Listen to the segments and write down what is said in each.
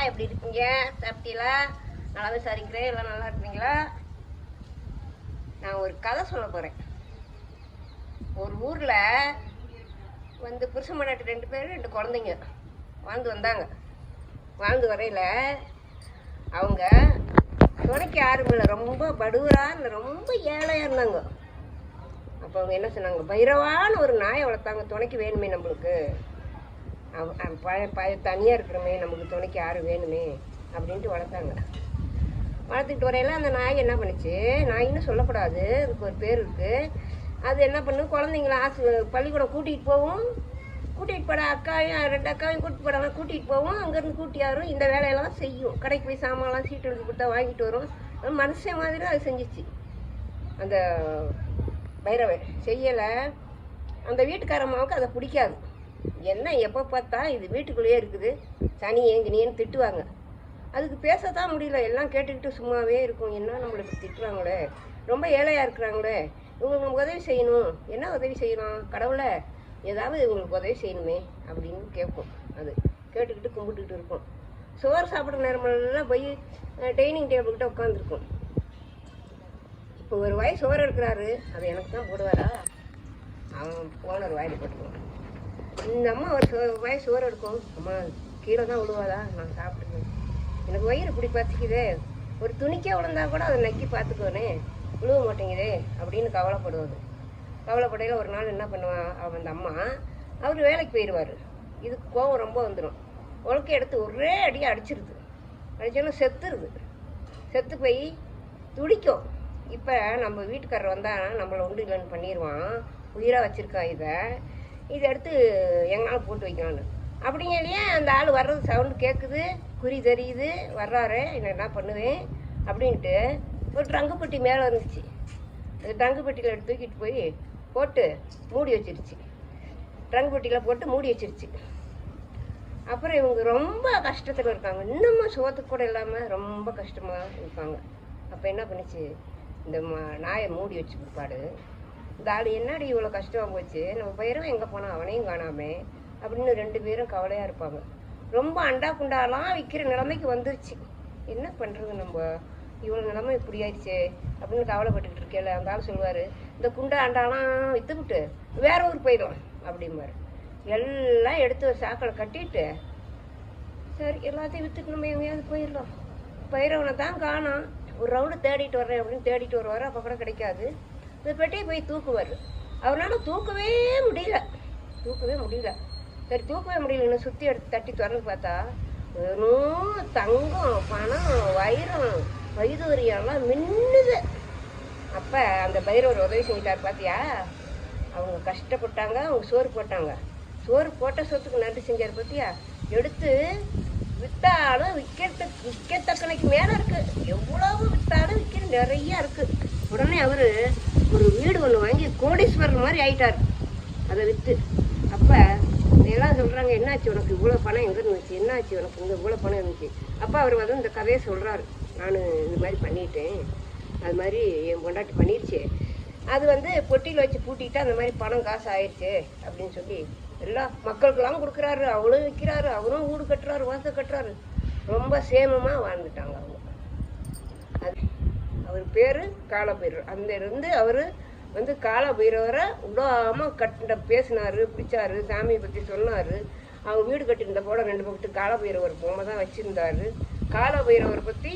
எப்படி இருக்கீங்க? சாப்பிட்டீங்களா? நல்லா விசாரிக்கிறேன். எல்லாம் நல்லா இருக்கீங்களா? நான் ஒரு கதை சொல்ல போகிறேன். ஒரு ஊரில் வந்து புருஷன் பொண்டாட்டி 2 பேர் 2 குழந்தைங்க வாழ்ந்து வந்தாங்க. வாழ்ந்து வரையில் அவங்க துணைக்கு யாரும் இல்லை, ரொம்ப படுவராக ரொம்ப ஏழையாக இருந்தாங்க. அப்போ அவங்க என்ன சொன்னாங்க, பைரவான ஒரு நாயை வளர்த்தாங்க. துணைக்கு வேணுமே நம்மளுக்கு, தனியாக இருக்கிறோமே, நமக்கு துணைக்கு யாரும் வேணுமே அப்படின்ட்டு வளர்த்தாங்க. வளர்த்துக்கிட்டு வரையில அந்த நாய் என்ன பண்ணுச்சு, நாயின்னு சொல்லக்கூடாது, அதுக்கு ஒரு பேர் இருக்குது. அது என்ன பண்ணும், குழந்தைங்கள பள்ளிக்கூடம் கூட்டிகிட்டு போகும். கூட்டிகிட்டு போட அக்காவையும் 2 அக்காவையும் கூட்டிகிட்டு போடாமல் கூட்டிகிட்டு போவோம். அங்கேருந்து கூட்டியாரும் இந்த வேலையெல்லாம் செய்யும். கடைக்கு போய் சாமான்லாம் சீட்டு எழுதி கொடுத்தா வாங்கிட்டு வரும். மனுஷன் மாதிரி அது செஞ்சிச்சு. அந்த பைரவை செய்யலை. அந்த வீட்டுக்காரம்மாவுக்கு அதை பிடிக்காது. என்ன எப்போ பார்த்தா இது வீட்டுக்குள்ளேயே இருக்குது, சனி ஏங்கினியன்னு திட்டுவாங்க. அதுக்கு பேசத்தான் முடியல, எல்லாம் கேட்டுக்கிட்டு சும்மாவே இருக்கும். என்ன நம்மளுக்கு திட்டுறாங்களே, ரொம்ப ஏழையாக இருக்கிறாங்களே, இவங்களுக்கு நம்ம உதவி செய்யணும். என்ன உதவி செய்யணும், கடவுளை ஏதாவது இவங்களுக்கு உதவி செய்யணுமே அப்படின்னு கேட்கும். அது கேட்டுக்கிட்டு கும்பிட்டுக்கிட்டு இருக்கும். சோறு சாப்பிட்ற நேரமெல்லாம் போய் டைனிங் டேபிள்கிட்ட உட்காந்துருக்கும். இப்போ ஒரு வாய் சோறு எடுக்கிறாரு, அது எனக்கு தான் போடுவாரா, அவன் ஓனர் வாயில் போட்டுக்குவான். இந்த அம்மா ஒரு வாய் சோறு எடுக்கும், அம்மா கீழே தான் விழுவாதா, நான் சாப்பிட்டுக்குவேன், எனக்கு வயிறு இப்படி பசிக்குதே, ஒரு துணிக்கே விழுந்தா கூட அதை நக்கி பார்த்துக்குவேனே, விழுவ மாட்டேங்குதே அப்படின்னு கவலைப்படுவது. கவலைப்படையில் ஒரு நாள் என்ன பண்ணுவான் அவன், அந்த அம்மா அவர் வேலைக்கு போயிடுவார். இதுக்கு கோவம் ரொம்ப வந்துடும். உலக்க எடுத்து ஒரே அடியாக அடிச்சிருது. அடிச்சோன்னா செத்துருது. செத்து போய் துடிக்கும். இப்போ நம்ம வீட்டுக்காரர் வந்தால் நம்மளை உண்டு இல்லைன்னு பண்ணிடுவான். உயிராக வச்சுருக்கான். இதை எடுத்து எங்களால் போட்டு வைக்கலான்னு அப்படிங்கலையே அந்த ஆள் வர்றது சவுண்டு கேட்குது, குறி தெரியுது, வர்றாரு, என்ன பண்ணுவேன் அப்படின்ட்டு ஒரு ட்ரங்கு பெட்டி மேலே வந்துச்சு. அது ட்ரங்கு பெட்டியில் எடுத்து தூக்கிட்டு போய் போட்டு மூடி வச்சிருச்சு. ட்ரங்கு பெட்டியில் போட்டு மூடி வச்சிருச்சு. அப்புறம் இவங்க ரொம்ப கஷ்டத்தில் இருக்காங்க. இன்னமும் சோத்துக்கு கூட இல்லாமல் ரொம்ப கஷ்டமாக இருப்பாங்க. அப்போ என்ன பண்ணிச்சு, இந்த நாயை மூடி வச்சு பிற்பாடு இந்த ஆள் என்னடி இவ்வளோ கஷ்டமாக போச்சு, நம்ம பயிரும் எங்கே போனால் அவனையும் காணாமே அப்படின்னு 2 பேரும் கவலையாக இருப்பாங்க. ரொம்ப அண்டா குண்டாலாம் விற்கிற நிலைமைக்கு வந்துருச்சு. என்ன பண்ணுறது, நம்ம இவ்வளோ நிலைமை இப்படி ஆயிடுச்சு அப்படின்னு கவலைப்பட்டுக்கிட்டு இருக்கேல. அந்த ஆள் சொல்லுவார், இந்த குண்டா அண்டாலாம் விற்றுவிட்டு வேற ஊர் போயிடும் அப்படிம்பாரு. எல்லாம் எடுத்து ஒரு சாக்கில் கட்டிட்டு, சரி எல்லாத்தையும் விற்றுட்டு நம்ம எங்கேயாவது போயிடலாம், பயிரவனை தான் காணோம், ஒரு ரவுண்டு தேடிட்டு வர்றேன் அப்படின்னு தேடிட்டு வருவார். அப்போ கூட கிடைக்காது. இந்த பெட்டியை போய் தூக்குவார். அவரால் தூக்கவே முடியல. சரி தூக்கவே முடியலன்னு சுற்றி எடுத்து தட்டி திறந்து பார்த்தா வெறும் தங்கம், பணம், வைரம், வைதூரியெல்லாம் மின்னுது. அப்போ அந்த பைரவர் உதவி செஞ்சிட்டார். பார்த்தியா, அவங்க கஷ்டப்பட்டாங்க, அவங்க சோறு போட்டாங்க, சோறு போட்ட சொத்துக்கு நன்றி செஞ்சார். பார்த்தியா, எடுத்து விற்றாலும் விற்கத்தக்கனைக்கு மேலே இருக்குது. எவ்வளவு விற்றாலும் விற்கிற நிறையா இருக்குது. உடனே அவர் ஒரு வீடு ஒன்று வாங்கி கோடீஸ்வரர் மாதிரி ஆயிட்டார் அதை விற்று. அப்போ எல்லாம் சொல்கிறாங்க, என்னாச்சு உனக்கு இவ்வளோ பணம் எங்கே இருந்துச்சு, என்னாச்சு உனக்கு இங்கே இவ்வளோ பணம் இருந்துச்சு. அப்போ அவர் வந்து இந்த கதையை சொல்கிறாரு, நான் இந்த மாதிரி பண்ணிட்டேன், அது மாதிரி என் பொண்டாட்டி பண்ணிடுச்சு, அது வந்து பொட்டியில் வச்சு பூட்டிக்கிட்டு அந்த மாதிரி பணம் காசு ஆயிடுச்சு அப்படின்னு சொல்லி எல்லா மக்களுக்கெல்லாம் கொடுக்குறாரு. அவளும் விற்கிறாரு, அவரும் வீடு கட்டுறாரு, வாசல் கட்டுறாரு. ரொம்ப சேமமாக வாழ்ந்துட்டாங்க அவங்க. அது அவர் பேர் காலபைரவர். அந்த இருந்து அவர் வந்து காலபைரவரை விடாமல் பேசினார், பிடிச்சாரு, சாமியை பற்றி சொன்னார். அவங்க வீடு கட்டியிருந்த போட 2 பக்கத்து காலபைரவர் பொம்மை தான் வச்சுருந்தார். காலபைரவரை பற்றி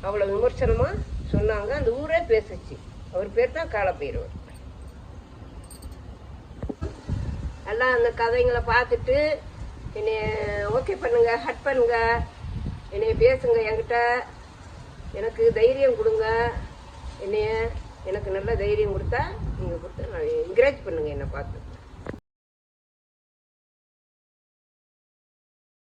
அவ்வளோ விமர்சனமாக சொன்னாங்க. அந்த ஊரே பேசுச்சு. அவர் பேர் தான் காலபைரவர். எல்லாம் அந்த கதைங்களை பார்த்துட்டு என்னைய ஓகே பண்ணுங்க, ஹட் பண்ணுங்க, என்னைய பேசுங்க, என்கிட்ட எனக்கு தைரியம் கொடுங்க. எனக்கு நல்ல தைரியம் கொடுத்தா நீங்கள் கொடுத்து நான் என்கரேஜ் பண்ணுங்கள் என்னை பார்த்து.